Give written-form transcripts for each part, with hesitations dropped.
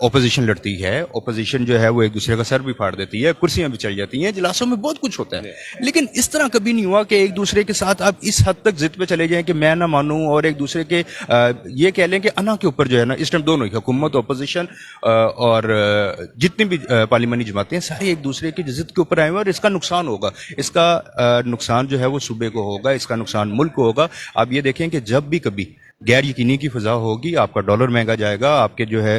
Opposition لڑتی ہے, opposition جو ہے وہ ایک دوسرے کا سر بھی پھاڑ دیتی ہے, کرسیاں بھی چل جاتی ہیں, اجلاسوں میں بہت کچھ ہوتا ہے, لیکن اس طرح کبھی نہیں ہوا کہ ایک دوسرے کے ساتھ آپ اس حد تک ضد پہ چلے جائیں کہ میں نہ مانوں, اور ایک دوسرے کے یہ کہہ لیں کہ انا کے اوپر جو ہے نا اس ٹائم دونوں ہی حکومت, اپوزیشن اور جتنی بھی پارلیمانی جماعتیں ہیں سارے ایک دوسرے کی ضد کے اوپر آئے ہوئے, اور اس کا نقصان ہوگا, اس کا نقصان جو ہے وہ صوبے کو ہوگا, اس کا نقصان ملک کو ہوگا. آپ یہ دیکھیں کہ جب بھی کبھی غیر یقینی کی فضا ہوگی, آپ کا ڈالر مہنگا جائے گا, آپ کے جو ہے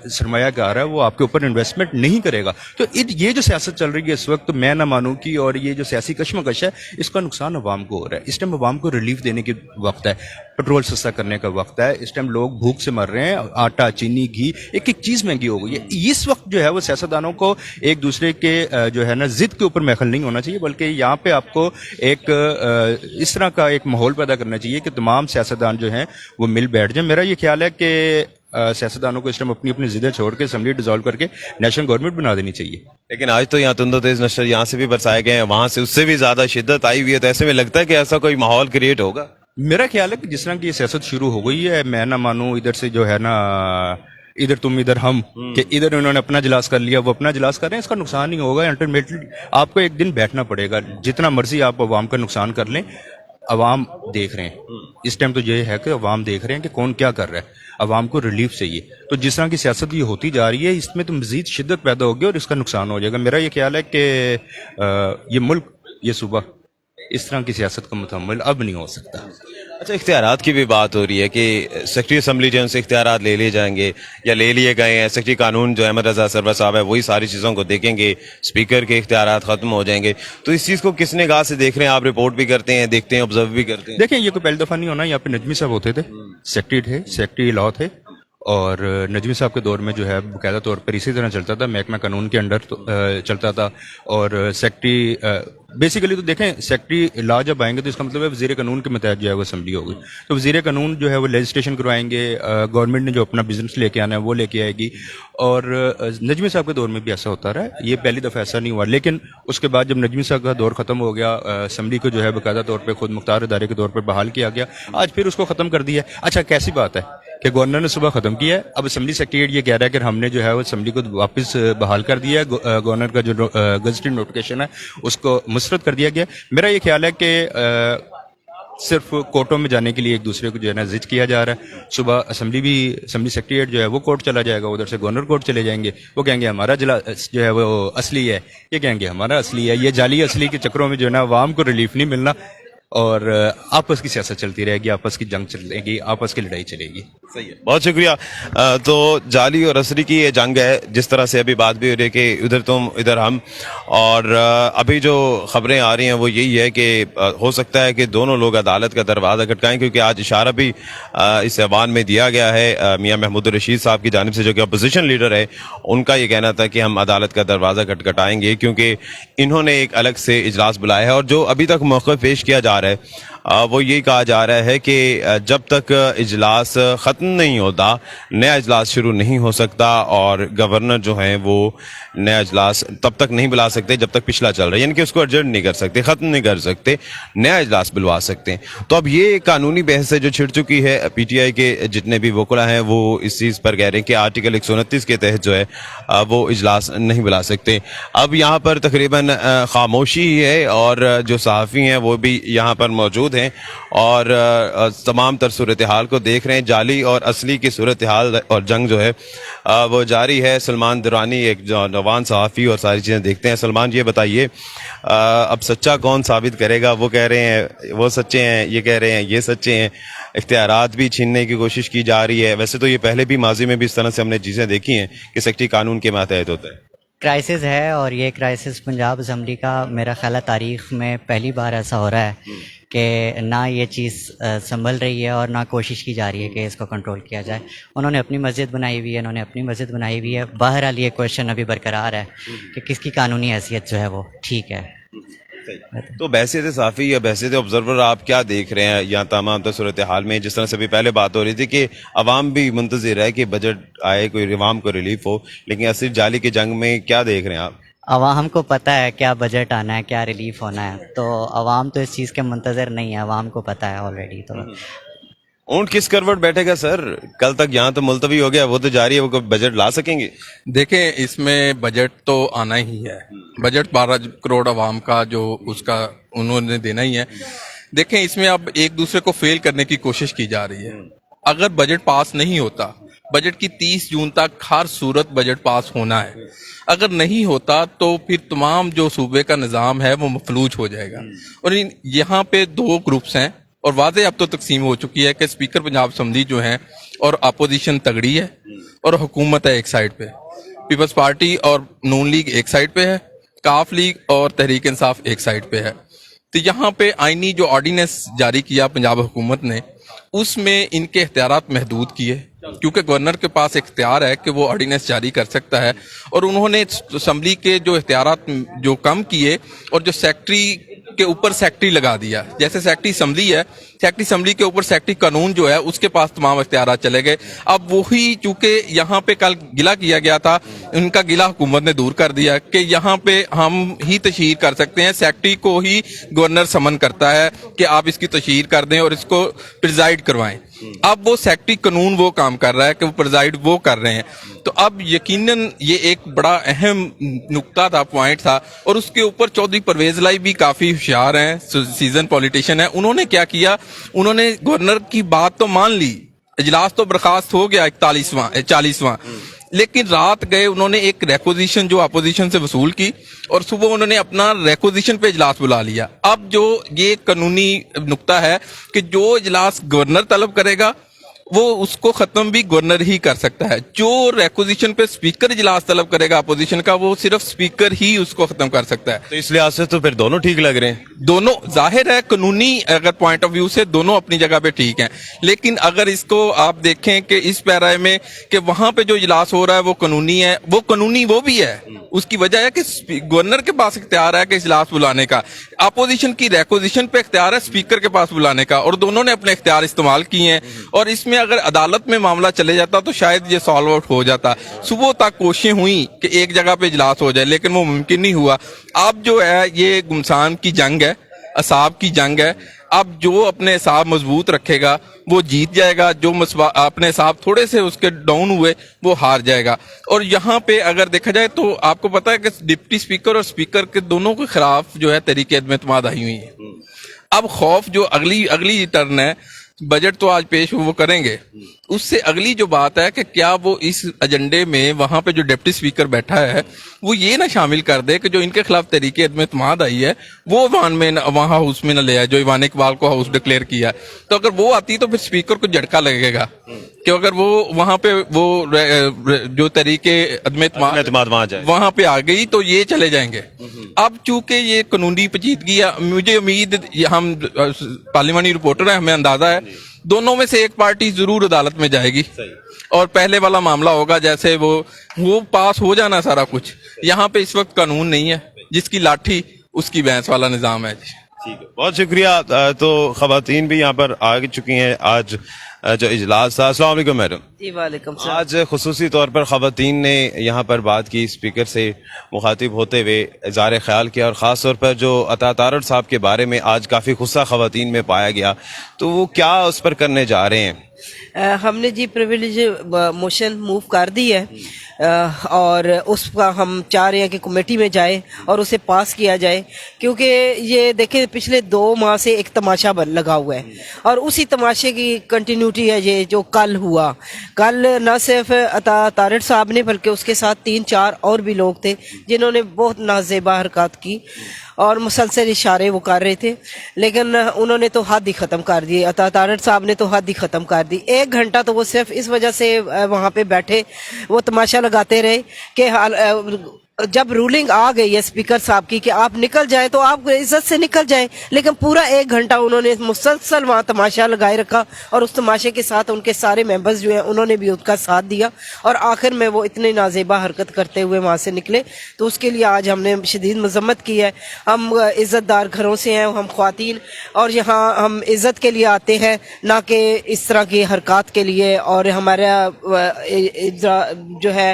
سرمایہ کار ہے وہ آپ کے اوپر انویسٹمنٹ نہیں کرے گا. تو یہ جو سیاست چل رہی ہے اس وقت میں نہ مانوں کی, اور یہ جو سیاسی کشمکش ہے اس کا نقصان عوام کو ہو رہا ہے. اس ٹائم عوام کو ریلیف دینے کے وقت ہے, پیٹرول سستا کرنے کا وقت ہے, اس ٹائم لوگ بھوک سے مر رہے ہیں, آٹا, چینی, گھی, ایک ایک چیز مہنگی ہو گئی ہے. اس وقت جو ہے وہ سیاستدانوں کو ایک دوسرے کے جو ہے نا ضد کے اوپر محفل نہیں ہونا چاہیے, بلکہ یہاں پہ آپ کو ایک اس طرح کا ایک ماحول پیدا کرنا چاہیے کہ تمام سیاستدان جو ہیں وہ مل بیٹھ جائیں. میرا یہ خیال ہے کہ سیاستدانوں کو اس ٹائم اپنی اپنی ضدیں چھوڑ کے اسمبلی ڈیزالو کر کے نیشنل گورنمنٹ بنا دینی چاہیے. لیکن آج تو یہاں تند و تیز نشر یہاں سے بھی برسائے گئے ہیں, وہاں سے اس سے بھی زیادہ شدت آئی ہوئی ہے, تو ایسے میں لگتا ہے کہ ایسا کوئی ماحول کریٹ ہوگا. میرا خیال ہے کہ جس طرح کی یہ سیاست شروع ہو گئی ہے, میں نہ مانوں, ادھر سے جو ہے نا ادھر تم ادھر ہم, کہ ادھر انہوں نے اپنا اجلاس کر لیا, وہ اپنا اجلاس کر رہے ہیں, اس کا نقصان نہیں ہوگا. الٹیمیٹلی آپ کو ایک دن بیٹھنا پڑے گا, جتنا مرضی آپ عوام کا نقصان کر لیں, عوام دیکھ رہے ہیں. اس ٹائم تو یہ ہے کہ عوام دیکھ رہے ہیں کہ کون کیا کر رہا ہے, عوام کو ریلیف چاہیے. تو جس طرح کی سیاست یہ ہوتی جا رہی ہے اس میں تو مزید شدت پیدا ہوگی اور اس کا نقصان ہو جائے گا. میرا یہ خیال ہے کہ یہ ملک, یہ صوبہ اس طرح کی سیاست کا متحمل اب نہیں ہو سکتا. اچھا, اختیارات کی بھی بات ہو رہی ہے کہ سیکرٹری اسمبلی جو ہے ان سے اختیارات لے لیے جائیں گے یا لے لیے گئے ہیں. سیکرٹری قانون جو احمد رضا سرور صاحب ہے وہی ساری چیزوں کو دیکھیں گے, اسپیکر کے اختیارات ختم ہو جائیں گے. تو اس چیز کو کس نگاہ سے دیکھ رہے ہیں آپ؟ رپورٹ بھی کرتے ہیں, دیکھتے ہیں, آبزرو بھی کرتے ہیں. دیکھیں یہ کوئی پہلی دفعہ نہیں ہونا. یہاں پہ نجمی صاحب ہوتے تھے, سیکرٹری تھے, سیکرٹری لاء تھے, اور نجمی صاحب کے دور میں جو ہے باقاعدہ طور پر اسی طرح چلتا تھا, محکمہ قانون کے انڈر چلتا تھا. اور سیکرٹری بیسیکلی تو دیکھیں سیکرٹری لا جب آئیں گے تو اس کا مطلب ہے وزیر قانون کے متحد جو ہے وہ اسمبلی ہوگی. تو وزیر قانون جو ہے وہ لیجسلیشن کروائیں گے, گورنمنٹ نے جو اپنا بزنس لے کے آنا ہے وہ لے کے آئے گی. اور نجمی صاحب کے دور میں بھی ایسا ہوتا رہا ہے, یہ پہلی دفعہ ایسا نہیں ہوا. لیکن اس کے بعد جب نجمی صاحب کا دور ختم ہو گیا, اسمبلی کو جو ہے باقاعدہ طور پہ خود مختار ادارے کے طور پر بحال کیا گیا. آج پھر اس کو ختم کر دیا. اچھا کیسی بات ہے کہ گورنر نے صبح ختم کیا ہے, اب اسمبلی سیکریٹریٹ یہ کہہ رہا ہے کہ ہم نے جو ہے وہ اسمبلی کو واپس بحال کر دیا ہے, گورنر کا جو گزٹنگ نوٹیفکیشن ہے اس کو مسترد کر دیا گیا. میرا یہ خیال ہے کہ صرف کورٹوں میں جانے کے لیے ایک دوسرے کو جو ہے نا ضد کیا جا رہا ہے. صبح اسمبلی سیکریٹریٹ جو ہے وہ کورٹ چلا جائے گا, ادھر سے گورنر کورٹ چلے جائیں گے, وہ کہیں گے ہمارا جو ہے وہ اصلی ہے, یہ کہیں گے ہمارا اصلی ہے. یہ جعلی اصلی کے چکروں میں جو ہے نا عوام کو ریلیف نہیں ملنا, اور آپس کی سیاست چلتی رہے گی, آپس کی جنگ چلے گی, آپس کی لڑائی چلے گی. صحیح ہے, بہت شکریہ. تو جعلی اور اصلی کی یہ جنگ ہے, جس طرح سے ابھی بات بھی ہو رہی ہے کہ ادھر تم ادھر ہم, اور ابھی جو خبریں آ رہی ہیں وہ یہی ہے کہ ہو سکتا ہے کہ دونوں لوگ عدالت کا دروازہ کھٹکائیں, کیونکہ آج اشارہ بھی اس ایوان میں دیا گیا ہے میاں محمود الرشید صاحب کی جانب سے, جو کہ اپوزیشن لیڈر ہے. ان کا یہ کہنا تھا کہ ہم عدالت کا دروازہ کھٹکھٹائیں گے, کیونکہ انہوں نے ایک الگ سے اجلاس بلایا ہے. اور جو ابھی تک موقع پیش کیا جا رہا ہے وہ یہی کہا جا رہا ہے کہ جب تک اجلاس ختم نہیں ہوتا نیا اجلاس شروع نہیں ہو سکتا, اور گورنر جو ہیں وہ نیا اجلاس تب تک نہیں بلا سکتے جب تک پچھلا چل رہا ہے, یعنی کہ اس کو ایڈجسٹ نہیں کر سکتے, ختم نہیں کر سکتے, نیا اجلاس بلوا سکتے ہیں. تو اب یہ قانونی بحث ہے جو چھڑ چکی ہے. پی ٹی آئی کے جتنے بھی وکلا ہیں وہ اس چیز پر کہہ رہے ہیں کہ آرٹیکل 129 کے تحت جو ہے وہ اجلاس نہیں بلا سکتے. اب یہاں پر تقریباً خاموشی ہے, اور جو صحافی ہیں وہ بھی یہاں پر موجود ہیں اور تمام تر صورتحال کو دیکھ رہے ہیں. جعلی اور اصلی کی صورتحال اور جنگ جو ہے وہ جاری ہے. سلمان درانی ایک نوجوان صحافی اور ساری چیزیں دیکھتے ہیں. سلمان یہ بتائیے اب سچا کون ثابت کرے گا؟ وہ کہہ رہے ہیں وہ سچے ہیں, یہ کہہ رہے ہیں یہ سچے ہیں. اختیارات بھی چھیننے کی کوشش کی جا رہی ہے. ویسے تو یہ پہلے بھی ماضی میں بھی اس طرح سے ہم نے چیزیں دیکھی ہیں کہ سیکرٹری قانون کے ماتحت ہوتا ہے. کرائسس ہے, اور یہ کرائسس پنجاب اسمبلی کا میرا خیال ہے تاریخ میں پہلی بار ایسا ہو رہا ہے کہ نہ یہ چیز سنبھل رہی ہے اور نہ کوشش کی جا رہی ہے کہ اس کو کنٹرول کیا جائے. انہوں نے اپنی مسجد بنائی ہوئی ہے, انہوں نے اپنی مسجد بنائی ہوئی ہے. بہرحال یہ کویشچن ابھی برقرار ہے کہ کس کی قانونی حیثیت جو ہے وہ ٹھیک ہے. تو بحثیت صحافی یا بحثیت آبزرور آپ کیا دیکھ رہے ہیں یہاں تمام تر صورتحال میں؟ جس طرح سے بھی پہلے بات ہو رہی تھی کہ عوام بھی منتظر ہے کہ بجٹ آئے, کوئی عوام کو ریلیف ہو, لیکن اصل جعلی کی جنگ میں کیا دیکھ رہے ہیں آپ؟ عوام کو پتہ ہے کیا بجٹ آنا ہے, کیا ریلیف ہونا ہے, تو عوام تو اس چیز کے منتظر نہیں ہے, عوام کو پتہ ہے آلریڈی. تو اونٹ کس کروٹ بیٹھے گا سر؟ کل تک یہاں تو ملتوی ہو گیا, وہ تو جاری ہے, وہ بجٹ لا سکیں گے؟ دیکھیں اس میں بجٹ تو آنا ہی ہے, بجٹ 12 کروڑ عوام کا جو اس کا انہوں نے دینا ہی ہے. دیکھیں اس میں اب ایک دوسرے کو فیل کرنے کی کوشش کی جا رہی ہے. اگر بجٹ پاس نہیں ہوتا, بجٹ کی 30 جون تک ہر صورت بجٹ پاس ہونا ہے, اگر نہیں ہوتا تو پھر تمام جو صوبے کا نظام ہے وہ مفلوج ہو جائے گا. اور یہاں پہ 2 گروپس ہیں اور واضح اب تو تقسیم ہو چکی ہے کہ اسپیکر پنجاب اسمبلی جو ہیں اور اپوزیشن تگڑی ہے اور حکومت ہے ایک سائڈ پہ, پیپلز پارٹی اور نون لیگ ایک سائڈ پہ ہے, کاف لیگ اور تحریک انصاف ایک سائڈ پہ ہے. تو یہاں پہ آئینی جو آرڈیننس جاری کیا پنجاب حکومت نے, اس میں ان کے اختیارات محدود کیے, کیونکہ گورنر کے پاس اختیار ہے کہ وہ آرڈیننس جاری کر سکتا ہے, اور انہوں نے اسمبلی کے جو اختیارات جو کم کیے اور جو سیکٹری کے اوپر سیکٹری لگا دیا. جیسے سیکٹری اسمبلی ہے, سیکٹری اسمبلی کے اوپر سیکٹری قانون جو ہے اس کے پاس تمام اختیارات چلے گئے. اب وہی چونکہ یہاں پہ کل گلا کیا گیا تھا, ان کا گلا حکومت نے دور کر دیا کہ یہاں پہ ہم ہی تشہیر کر سکتے ہیں, سیکٹری کو ہی گورنر سمن کرتا ہے کہ آپ اس کی تشہیر کر دیں اور اس کو پریزائڈ کروائیں. اب وہ سیکٹری قانون وہ کام کر رہا ہے کہ وہ پریزائڈ وہ کر رہے ہیں. تو اب یقیناً یہ ایک بڑا اہم نقطہ تھا, پوائنٹ تھا, اور اس کے اوپر چودھری پرویز الہی بھی کافی ہوشیار ہیں, سیزن پولیٹیشین ہیں. انہوں نے کیا کیا, انہوں نے گورنر کی بات تو مان لی, اجلاس تو برخاست ہو گیا 40واں, لیکن رات گئے انہوں نے ایک ریکوزیشن جو اپوزیشن سے وصول کی اور صبح انہوں نے اپنا ریکوزیشن پہ اجلاس بلا لیا. اب جو یہ قانونی نقطہ ہے کہ جو اجلاس گورنر طلب کرے گا وہ اس کو ختم بھی گورنر ہی کر سکتا ہے, جو ریکوزیشن پہ اسپیکر اجلاس طلب کرے گا اپوزیشن کا وہ صرف اسپیکر ہی اس کو ختم کر سکتا ہے. تو اس لحاظ سے تو پھر دونوں ٹھیک لگ رہے ہیں. دونوں ظاہر ہے قانونی اگر پوائنٹ آف ویو سے دونوں اپنی جگہ پہ ٹھیک ہیں, لیکن اگر اس کو آپ دیکھیں کہ اس پیرا میں کہ وہاں پہ جو اجلاس ہو رہا ہے وہ قانونی ہے, وہ قانونی وہ بھی ہے, اس کی وجہ ہے کہ گورنر کے پاس اختیار ہے کہ اجلاس بلانے کا, اپوزیشن کی ریکوزیشن پہ اختیار ہے اسپیکر کے پاس بلانے کا, اور دونوں نے اپنے اختیار استعمال کیے ہیں. اور اس میں اگر عدالت میں معاملہ چلے جاتا تو شاید یہ سالو آؤٹ ہو جاتا. صبح تک کوششیں ہوئیں کہ ایک جگہ پہ اجلاس ہو جائے لیکن وہ ممکن نہیں ہوا. اب جو ہے یہ گمسان کی جنگ ہے, اعصاب کی جنگ ہے. اب جو اپنے اعصاب مضبوط رکھے گا وہ جیت جائے گا, جو اپنے اعصاب تھوڑے سے اس کے ڈاؤن ہوئے وہ ہار جائے گا. اور یہاں پہ اگر دیکھا جائے تو آپ کو پتا ہے کہ ڈپٹی اسپیکر اور اسپیکر کے دونوں کے خلاف جو ہے تحریک عدم اعتماد آئی ہوئی ہے. اب خوف جو اگلی ٹرن ہے, بجٹ تو آج پیش وہ کریں گے, اس سے اگلی جو بات ہے کہ کیا وہ اس ایجنڈے میں وہاں پہ جو ڈپٹی اسپیکر بیٹھا ہے وہ یہ نہ شامل کر دے کہ جو ان کے خلاف تحریک عدم اعتماد آئی ہے وہ وہاں ہاؤس میں نہ لے آئے, جو ایوان اقبال کو ہاؤس ڈکلیئر کیا. تو اگر وہ آتی تو پھر اسپیکر کو جھٹکا لگے گا کہ اگر وہ وہاں پہ وہ جو تحریک عدم اعتماد وہاں پہ آ گئی تو یہ چلے جائیں گے. اب چونکہ یہ قانونی پیچیدگی ہے, مجھے امید, ہم پارلیمانی رپورٹر ہیں, ہمیں اندازہ ہے دونوں میں سے ایک پارٹی ضرور عدالت میں جائے گی اور پہلے والا معاملہ ہوگا جیسے وہ پاس ہو جانا سارا کچھ. یہاں پہ اس وقت قانون نہیں ہے, جس کی لاٹھی اس کی بھینس والا نظام ہے. بہت شکریہ. تو خواتین بھی یہاں پر آ چکی ہیں آج جو اجلاس تھا. السلام علیکم میڈم. جی وعلیکم السلام. آج خصوصی طور پر خواتین نے یہاں پر بات کی, اسپیکر سے مخاطب ہوتے ہوئے اظہار خیال کیا, اور خاص طور پر جو عطا تارڑ صاحب کے بارے میں آج کافی غصہ خواتین میں پایا گیا, تو وہ کیا اس پر کرنے جا رہے ہیں؟ ہم نے جی پریویلیج موشن موو کر دی ہے اور اس کا ہم چاہ رہے ہیں کہ کمیٹی میں جائے اور اسے پاس کیا جائے, کیونکہ یہ دیکھیں پچھلے 2 ماہ سے ایک تماشا لگا ہوا ہے اور اسی تماشے کی کنٹینیوٹی ہے یہ جو کل ہوا. کل نہ صرف عطا تارڑ صاحب نے بلکہ اس کے ساتھ 3-4 اور بھی لوگ تھے جنہوں نے بہت نازیبا حرکات کی اور مسلسل اشارے وہ کر رہے تھے, لیکن انہوں نے تو حد ہی ختم کر دی. عطا تارڑ صاحب نے تو حد ہی ختم کر دی. 1 گھنٹہ تو وہ صرف اس وجہ سے وہاں پہ بیٹھے, وہ تماشا لگاتے رہے کہ جب رولنگ آ گئی ہے اسپیکر صاحب کی کہ آپ نکل جائیں تو آپ عزت سے نکل جائیں, لیکن پورا 1 گھنٹہ انہوں نے مسلسل وہاں تماشا لگائے رکھا اور اس تماشے کے ساتھ ان کے سارے ممبرز جو ہیں انہوں نے بھی ان کا ساتھ دیا اور آخر میں وہ اتنے نازیبا حرکت کرتے ہوئے وہاں سے نکلے. تو اس کے لیے آج ہم نے شدید مذمت کی ہے. ہم عزت دار گھروں سے ہیں, ہم خواتین, اور یہاں ہم عزت کے لیے آتے ہیں نہ کہ اس طرح کی حرکات کے لیے, اور ہمارا جو ہے